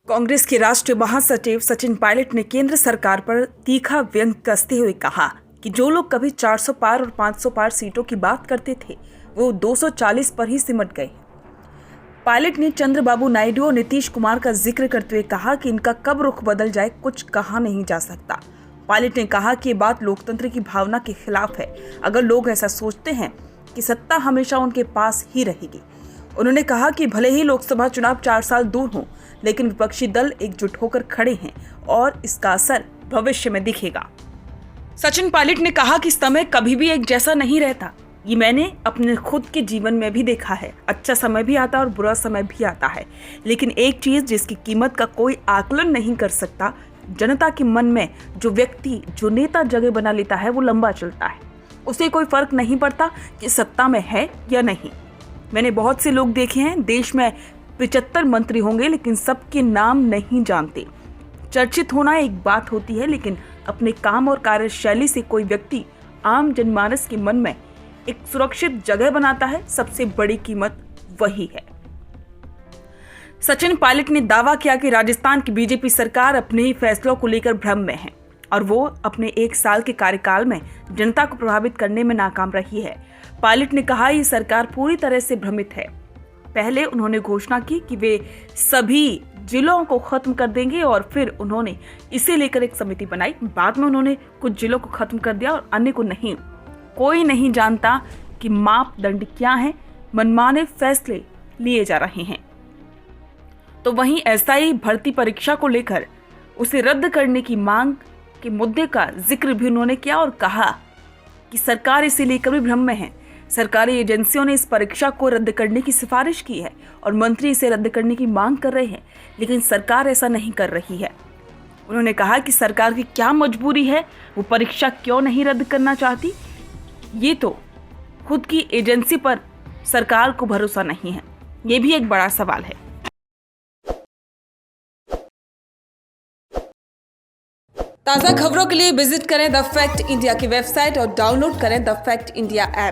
कांग्रेस के राष्ट्रीय महासचिव सचिन पायलट ने केंद्र सरकार पर तीखा व्यंग कसते हुए कहा कि जो लोग कभी 400 पार और 500 पार सीटों की बात करते थे वो 240 पर ही सिमट गए। पायलट ने चंद्रबाबू नायडू और नीतीश कुमार का जिक्र करते हुए कहा कि इनका कब रुख बदल जाए कुछ कहा नहीं जा सकता। पायलट ने कहा कि ये बात लोकतंत्र की भावना के खिलाफ है अगर लोग ऐसा सोचते हैं कि सत्ता हमेशा उनके पास ही रहेगी। उन्होंने कहा कि भले ही लोकसभा चुनाव 4 साल दूर हों, लेकिन विपक्षी दल एकजुट होकर खड़े हैं और इसका असर भविष्य में दिखेगा। सचिन पायलट ने कहा कि समय कभी भी एक जैसा नहीं रहता। ये मैंने अपने खुद के जीवन में भी देखा है। अच्छा समय भी आता है और बुरा समय भी आता है, लेकिन एक चीज जिसकी कीमत का कोई आकलन नहीं कर सकता, जनता के मन में जो व्यक्ति, जो नेता जगह बना लेता है वो लंबा चलता है। उसे कोई फर्क नहीं पड़ता कि सत्ता में है या नहीं। मैंने बहुत से लोग देखे हैं, देश में 75 मंत्री होंगे लेकिन सबके नाम नहीं जानते। चर्चित होना एक बात होती है, लेकिन अपने काम और कार्यशैली से कोई व्यक्ति आम जनमानस के मन में एक सुरक्षित जगह बनाता है, सबसे बड़ी कीमत वही है। सचिन पायलट ने दावा किया कि राजस्थान की बीजेपी सरकार अपने ही फैसलों को लेकर भ्रम में है और वो अपने 1 साल के कार्यकाल में जनता को प्रभावित करने में नाकाम रही है। पायलट ने कहा ये सरकार पूरी तरह से भ्रमित है। पहले उन्होंने घोषणा की कि वे सभी जिलों को खत्म कर देंगे और फिर उन्होंने इसे लेकर एक समिति बनाई। बाद में उन्होंने कुछ जिलों को खत्म कर दिया और अन्य को नहीं। कोई नहीं जानता कि मापदंड क्या है, मनमाने फैसले लिए जा रहे हैं। तो वहीं एसआई भर्ती परीक्षा को लेकर उसे रद्द करने की मांग के मुद्दे का जिक्र भी उन्होंने किया और कहा कि सरकार इसे लेकर भी भ्रम में है। सरकारी एजेंसियों ने इस परीक्षा को रद्द करने की सिफारिश की है और मंत्री इसे रद्द करने की मांग कर रहे हैं, लेकिन सरकार ऐसा नहीं कर रही है। उन्होंने कहा कि सरकार की क्या मजबूरी है, वो परीक्षा क्यों नहीं रद्द करना चाहती। ये तो खुद की एजेंसी पर सरकार को भरोसा नहीं है, ये भी एक बड़ा सवाल है। ताज़ा खबरों के लिए विजिट करें द फैक्ट इंडिया की वेबसाइट और डाउनलोड करें द फैक्ट इंडिया ऐप।